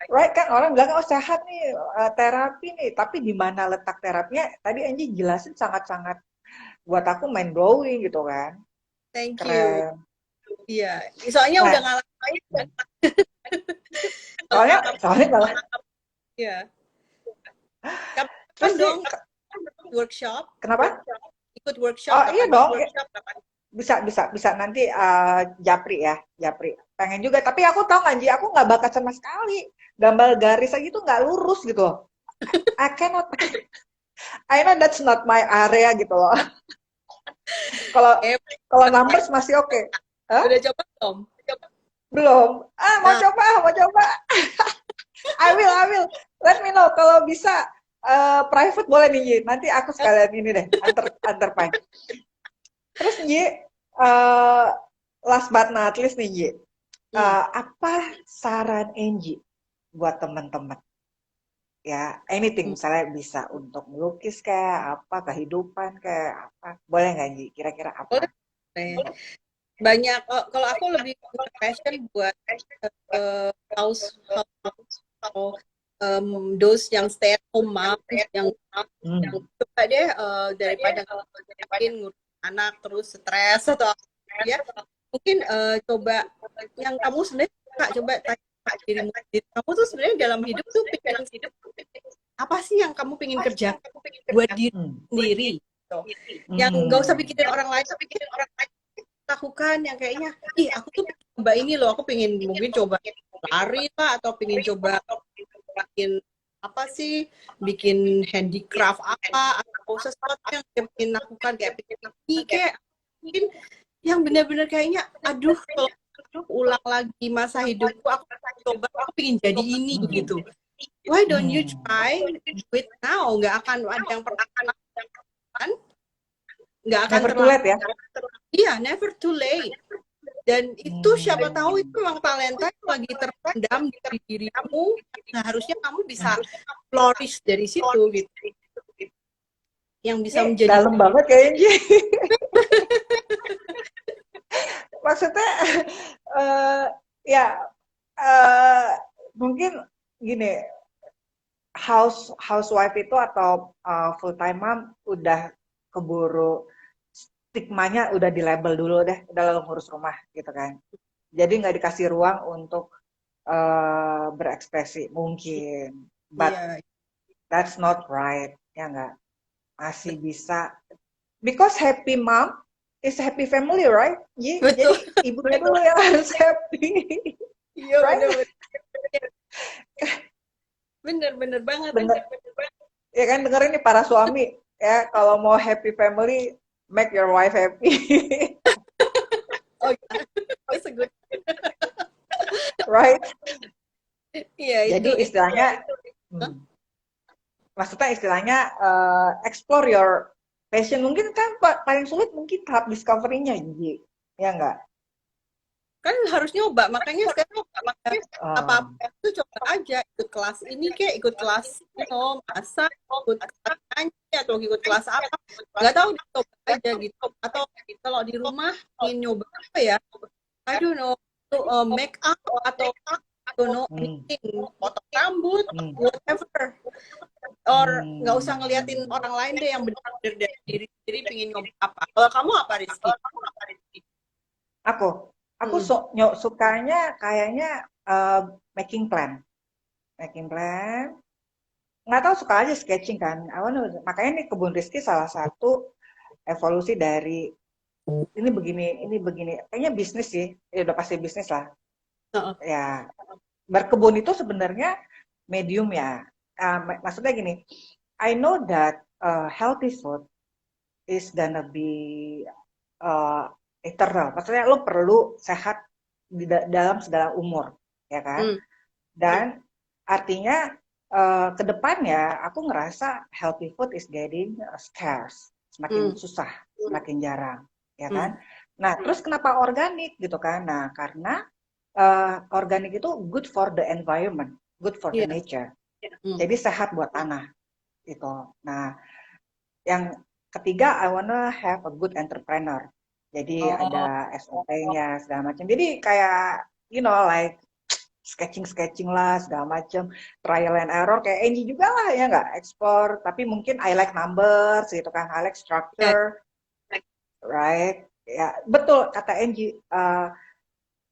right kan orang bilang oh sehat nih, terapi nih, tapi di mana letak terapinya? Tadi Angie jelasin sangat-sangat buat aku mind blowing gitu kan, Thank you. keren. Iya. Soalnya udah Nah, ngalamin kan. Kalau soalnya kata soalnya malah ya. Kapan terus nih dong workshop? kenapa? Ikut workshop Oh iya kapan? dong, Workshop kapan? bisa nanti Japri ya, Japri. Pengen juga, tapi aku tahu nggak Ji, aku nggak bakat sama sekali. Gambar garis aja tuh nggak lurus gitu loh. I cannot, I know that's not my area gitu loh. Kalau Eh, kalau numbers masih oke. Hah? udah coba belum? Belum. Mau Nah, coba, mau coba. I will. Let me know kalau bisa private boleh nih Ji. Nanti aku sekalian ini deh, antar Pai. Terus Ji, last but not least nih Ji, apa saran Angie buat teman-teman? Ya, anything, misalnya bisa untuk melukis kayak apa, kehidupan kayak apa. Boleh nggak Ji? Kira-kira apa? Boleh. Banyak, kalau aku lebih punya passion buat house atau those yang stay at home moms yang coba deh daripada ngurus anak terus stres atau apa ya, mungkin coba yang kamu sebenarnya suka, coba tanya dirimu sendiri, kamu tuh sebenarnya dalam hidup tuh pengen hidup apa sih yang kamu pengen kerjakan buat diri sendiri gitu. Yang nggak usah pikirin orang lain, lakukan yang kayaknya aku tuh pengen coba ini loh, aku pengen mungkin coba lari lah, atau pengen coba bikin apa sih, bikin handicraft apa atau sesuatu yang pengen lakukan, kayak pengen kayak mungkin yang benar-benar kayaknya aduh kalau ulang lagi masa hidupku aku coba, aku pengen jadi ini gitu. Why don't you try do it now? Nggak akan ada yang pernah lakukan, nggak akan never too late ya. Iya, never too late. Dan itu siapa tahu itu memang talenta yang lagi terpendam di dirimu. Nah, harusnya kamu bisa flourish dari situ gitu. Yang bisa menjadi dalam banget kayaknya. Maksudnya mungkin gini, housewife itu atau full time mom udah keburu stigmanya udah di label dulu deh, udah lalu ngurus rumah gitu kan. Jadi nggak dikasih ruang untuk berekspresi mungkin, but that's not right, ya nggak? Masih bisa, because happy mom is happy family, right? Jadi ibunya dulu yang harus happy. Iya, right? Bener banget. Ya kan, dengerin nih para suami ya, kalau mau happy family, make your wife happy. Oh yeah, that's a good. Right? Iya, jadi istilahnya, maksudnya istilahnya explore your passion. Mungkin kan paling sulit mungkin tahap discovery-nya, ya nggak? Kan harus nyoba, makanya sekarang apa-apa itu coba aja, ikut kelas ini kayak ikut kelas masak, ikut kelas nyanyi, atau ikut kelas apa, nggak tahu, coba aja gitu. Atau kalau di rumah ingin nyoba apa ya, I don't know, make up atau anything, potong rambut, whatever, or nggak usah ngeliatin orang lain deh, yang benar-benar dari diri sendiri pengen nyoba apa. Kalau kamu apa, Rizky? Aku sukanya kayaknya making plan. Nggak tahu, suka aja sketching kan. Makanya nih Kebun Rizky salah satu evolusi dari ini begini. Kayaknya bisnis sih, ya udah pasti bisnis lah. Ya, berkebun itu sebenarnya medium ya. Maksudnya gini, I know that healthy food is gonna be eternal. Maksudnya lo perlu sehat dalam segala umur, ya kan? Dan artinya ke depannya aku ngerasa healthy food is getting scarce, semakin susah, semakin jarang, ya kan? Nah, terus kenapa organik gitu kan? Nah, karena organik itu good for the environment, good for the nature. Jadi sehat buat tanah gitu. Nah, yang ketiga, I wanna have a good entrepreneur. Jadi ada SOP-nya segala macam. Jadi kayak like sketching lah segala macam, trial and error kayak Angie juga lah, ya nggak, explore. Tapi mungkin I like numbers gitu kan, I like structure, right? Ya betul kata Angie,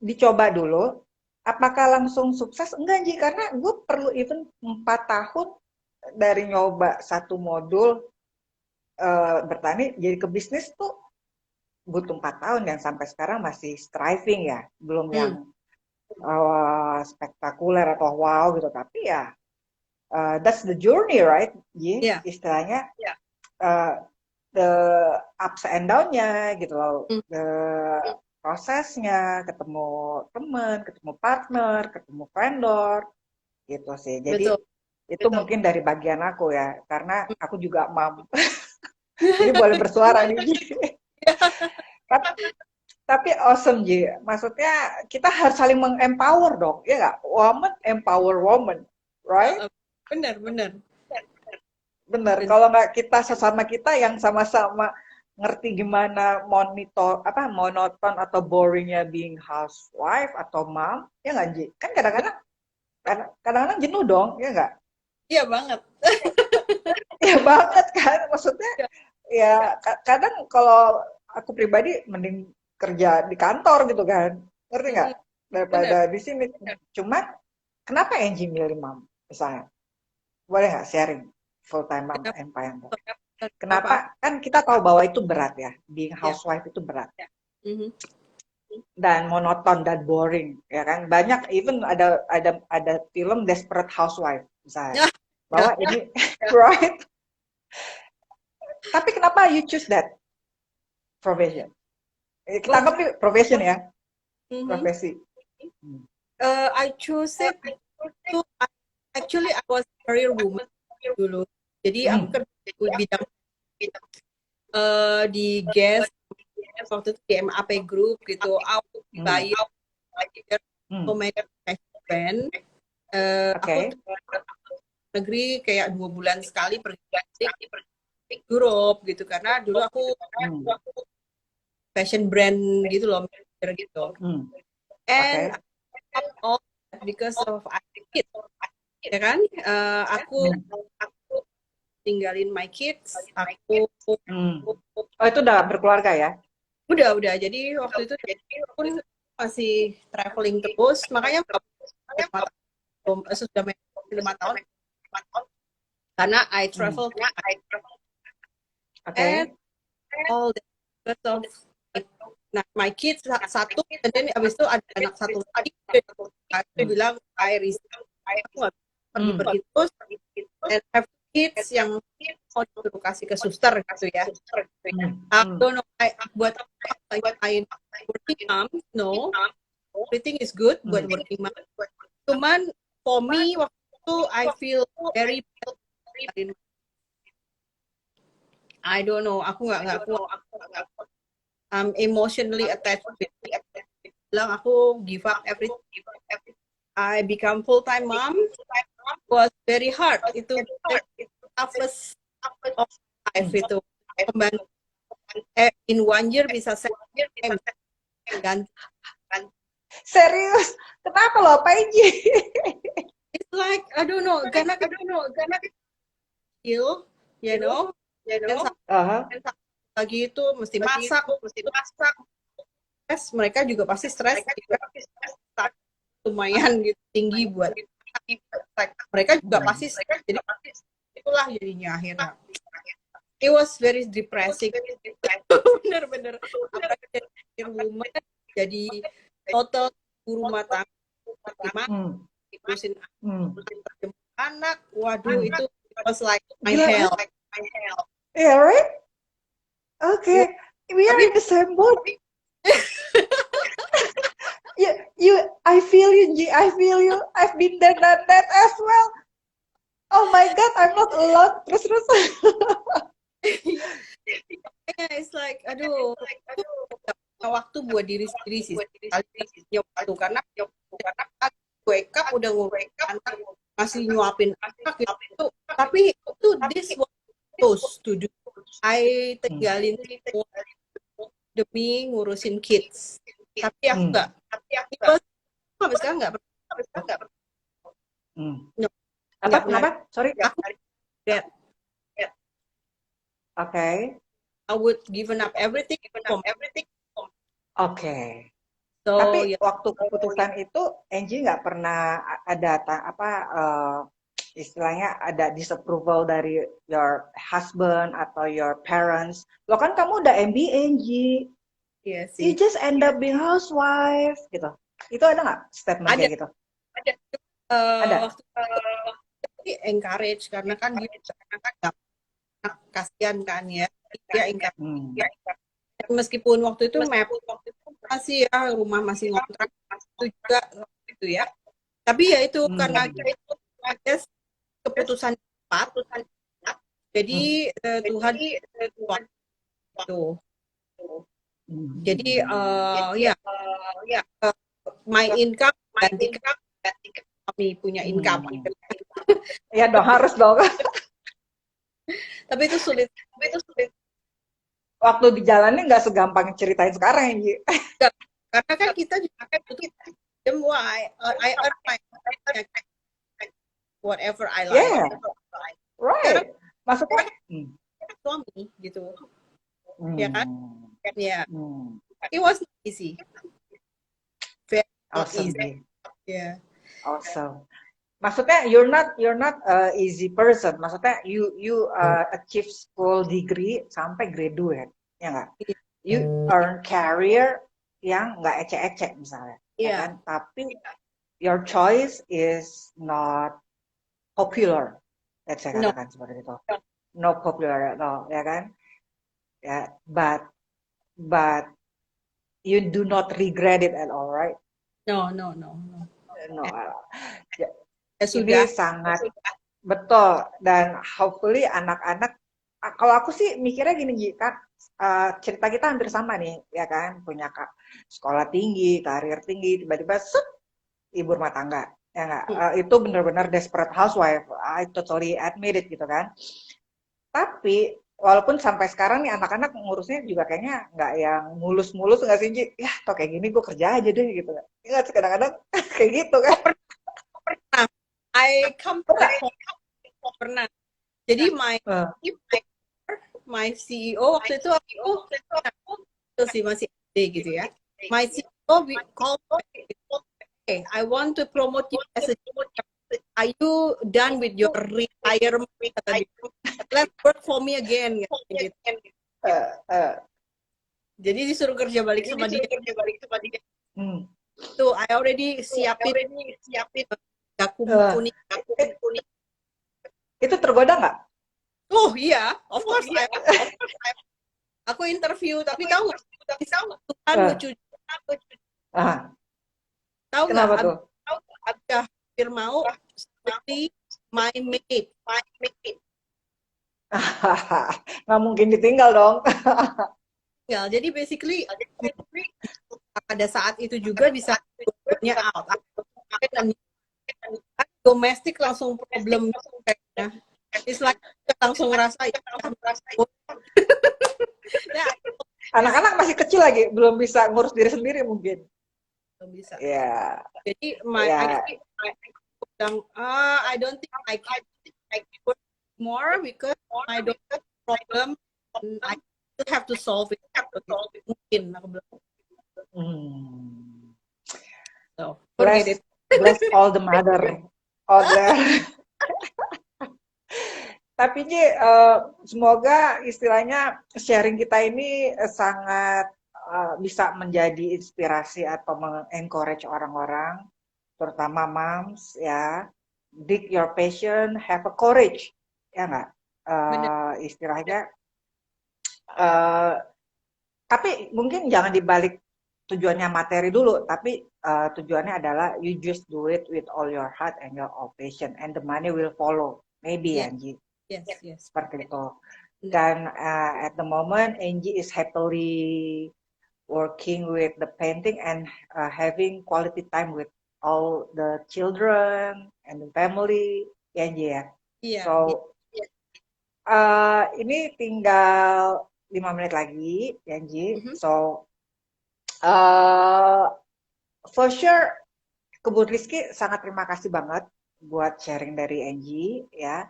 dicoba dulu. Apakah langsung sukses? Enggak Angie, karena gue perlu even 4 tahun dari nyoba satu modul bertani jadi ke bisnis tuh butuh 4 tahun, dan sampai sekarang masih striving ya, belum yang spektakuler atau wow gitu, tapi ya that's the journey, right? Istilahnya the ups and down-nya gitu loh, the prosesnya, ketemu teman, ketemu partner, ketemu vendor, gitu sih. Jadi betul. itu mungkin dari bagian aku ya, karena aku juga mam. Jadi boleh bersuara nih. Tapi, tapi awesome Ji. Maksudnya kita harus saling mengempower dong, ya nggak? Woman empower woman, right? Benar, benar. Bener. Benar. Kalau nggak kita sesama kita yang sama-sama ngerti gimana monitor apa monoton atau boringnya being housewife atau mom, ya nggak Ji? Kan kadang-kadang jenuh dong, ya nggak? Iya banget. Ya banget kan, maksudnya Ya, ya kadang kalau aku pribadi mending kerja di kantor gitu kan, ngerti nggak? mm-mm, benar. Daripada di sini. Cuman kenapa Angie milih mom misalnya? Boleh nggak sharing full time mom Kenapa? and Payanto? Kenapa? Kenapa? Kan kita tahu bahwa itu berat ya, being Ya. housewife itu berat Mhm. dan monoton dan boring, ya kan? Banyak even ada film Desperate Housewife misalnya, Ya, bahwa ini right. Tapi kenapa you choose that profession? Kita Waktu anggap ini profession ya, mhm. profesi. Hmm. I choose it to actually I was career woman dulu. Jadi aku Hmm. kerja di bidang di guest waktu itu di MAP Group gitu. Aku Hmm. dibayar Hmm. pemain fashion brand. Aku Oke. negeri kayak 2 bulan sekali pergi ke Europe gitu karena dulu aku Hmm. fashion brand gitu loh, manager gitu. Hmm. And Oke. all because of I kids, ya kan? Aku Hmm. tinggalin my kids, aku Hmm. Oh itu udah berkeluarga ya? udah. Jadi waktu itu pun masih traveling terus, makanya sudah 5 tahun karena I Hmm. travel Oke. and all the because of nah my kids satu dan then abis itu ada anak satu lagi dia bilang I resign aku nggak pergi terus and have kids yang mau disuruh kasih ke suster gitu ya. I don't know buat I working mom no everything is good buat working mom cuman for me waktu itu I feel very bad. I don't know aku nggak kuat emotionally attached with it. Bilang aku give up everything. I become full time mom was very hard. Itu toughest of life itu. Pembantu in 1 year bisa ganti. Serius? Kenapa lo apa aja? It's like I don't know karena skill, you know. Dan lagi itu mesti masak. Stres, mereka juga pasti stres juga. Lumayan gitu tinggi buat mereka juga pasti stres. Jadi itulah jadinya akhirnya. It was very depressing. Bener-bener apa jadi rumah jadi total rumah tangga ngurusin anak, waduh itu it was like my hell. Yeah, right? Okay, we are in the same boat. I feel you, G. I feel you. I've been there, done that as well. Oh my God, I'm not alone. Terus. Yeah, it's like, aduh, waktu buat diri sendiri sih. Waktu karena wake up udah anak masih nyuapin anak gitu. Tapi itu this was supposed to do. I tinggalin demi ngurusin kids. Tapi aku nggak. Sampai sekarang nggak pernah. Kenapa? Sorry. Aku Okay. I would given up everything. Okay. So, tapi waktu keputusan itu Angie nggak pernah ada istilahnya ada disapproval dari your husband atau your parents. Lo kan kamu udah MBA Angie. Iya sih. You just end up being housewife gitu. Itu ada nggak statement kayak gitu? Ada. Waktu encourage karena kan dia kasihan kan ya. Dia encourage. Meskipun waktu itu masih ya rumah masih ngontrak itu juga gitu ya. Tapi ya itu karena keputusan cepat, jadi Tuhan itu. Jadi ya my income gantikan kami punya income. Ya dong, harus dong. Tapi itu sulit. Waktu di jalannya nggak segampang ceritain sekarang, Ji. Karena kan kita juga butuh I earn my whatever I like. Yeah, right. Maksudnya, Suami gitu, ya kan? Ya, Hmm. it was not easy. Very not Awesome, easy. Ji. Yeah. Awesome. Maksudnya you're not a easy person. Maksudnya you achieve school degree sampai graduate, ya nggak? You earn career yang nggak ecek-ecek misalnya, ya Iya. kan? Tapi your choice is not popular. Let's say No. katakan seperti itu. No popular at all, ya kan? Ya, but you do not regret it at all, right? No. No. Ya, Ya ini sudah. sangat betul, dan hopefully anak-anak, kalau aku sih mikirnya gini, Ji, kan cerita kita hampir sama nih, ya kan, punya sekolah tinggi, karir tinggi, tiba-tiba ibu rumah tangga, ya nggak? Itu benar-benar desperate housewife, I totally admit it gitu kan. Tapi walaupun sampai sekarang nih anak-anak ngurusnya juga kayaknya nggak yang mulus-mulus, nggak sih, Ji? Ya toh kayak gini gue kerja aja deh gitu. Ingat kadang-kadang kayak gitu kan. I come to that point. Pernah. Jadi my CEO waktu itu aku sih masih SD gitu ya. My CEO we call hey, I want to promote you as a are you done with your retirement? Let's work for me again gitu. Jadi disuruh kerja balik sama dia. Tuh, I already siapin kuning. Itu tergoda nggak? Oh iya, of course. Aku interview, tapi tahu nggak? Tuhan lucu. Tahu nggak? Kenapa tuh? Udah hampir mau seperti my mate. Nggak mungkin ditinggal dong. Ya, jadi basically pada saat itu juga bisa punya out. Dan domestik langsung problem kayaknya. It's like langsung ngerasain. Ya, Anak-anak masih kecil lagi, belum bisa ngurus diri sendiri mungkin. belum bisa. Ya. Jadi I don't think I can work more because my daughter problem and I still have to solve it. Mungkin aku bilang. So, forget it. Bless all the mother. Tapi Ji, semoga istilahnya sharing kita ini sangat bisa menjadi inspirasi atau mengencourage orang-orang, terutama moms ya. Dig your passion, have a courage, ya nggak? Istilahnya. Tapi mungkin jangan dibalik tujuannya materi dulu, tapi tujuannya adalah you just do it with all your heart and your all passion, and the money will follow. Maybe, Yeah. Angie. Yes. Seperti itu. Dan at the moment, Angie is happily working with the painting and having quality time with all the children and the family, ya Angie ya. Yeah. So ini tinggal 5 menit lagi, ya Angie. So for sure, Kebun Rizky sangat terima kasih banget buat sharing dari Angie ya.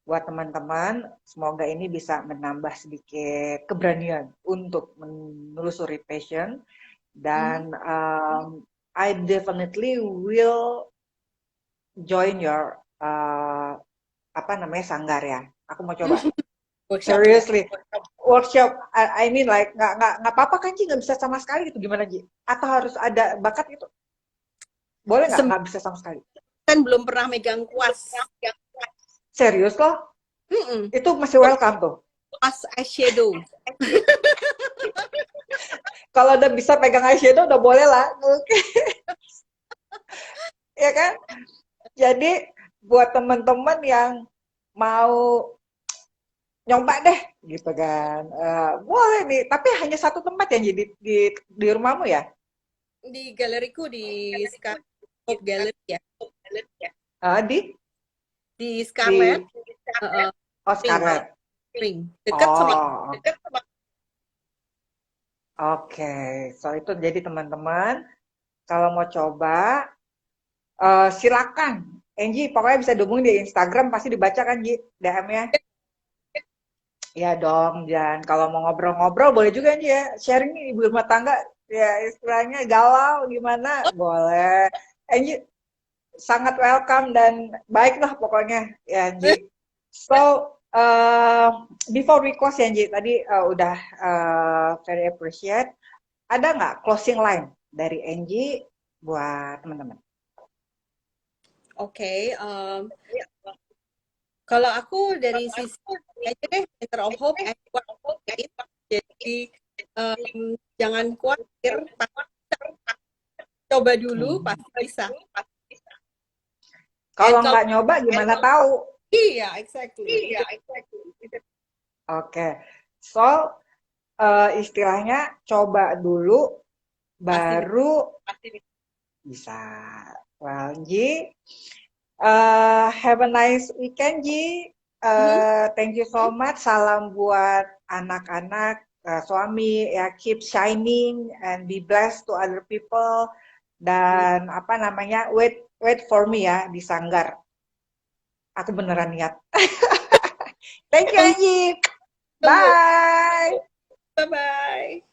Buat teman-teman, semoga ini bisa menambah sedikit keberanian untuk menelusuri passion. Dan I definitely will join your sanggar ya. Aku mau coba. Seriously, workshop. I mean like nggak apa-apa kan Ji, nggak bisa sama sekali gitu, gimana Ji? Atau harus ada bakat gitu? Boleh nggak bisa sama sekali? Kan belum pernah megang kuas. Serius loh? Itu masih welcome tuh. Kuas eyeshadow. Kalau udah bisa pegang eyeshadow udah boleh lah. Oke. Ya kan? Jadi buat teman-teman yang mau nyoba deh gitu kan. Boleh nih, tapi hanya satu tempat ya jadi di rumahmu ya? Di galeriku di Scarlet Gallery ya. Di Di di Scarlet, uh, oh Spring, Scarlett. dekat sama Oh, oke. So itu jadi teman-teman kalau mau coba silakan. Angie, pokoknya bisa dihubungi di Instagram pasti dibaca kan Ji DM-nya. Ya dong, dan kalau mau ngobrol-ngobrol boleh juga Angie ya. Sharing nih ibu rumah tangga ya istilahnya galau gimana boleh. Angie sangat welcome dan baik lah pokoknya ya Angie. So before we close ya Angie, tadi udah very appreciate. Ada nggak closing line dari Angie buat teman-teman? Oke, kalau aku dari sisi aja deh, Center of Hope and What It. Jadi jangan khawatir, coba dulu Hmm. pasti bisa. Kalau And kalau nggak nyoba gimana tahu? iya, exactly. Oke, so istilahnya coba dulu Pasti baru bisa. Well, Ji, have a nice weekend, Ji. Mhm. Thank you so much. Salam buat anak-anak, suami ya, keep shining and be blessed to other people. Dan apa namanya, wait for me ya di Sanggar. Aku beneran niat. Thank you, Tunggu, Angie. tunggu. Bye. Bye-bye.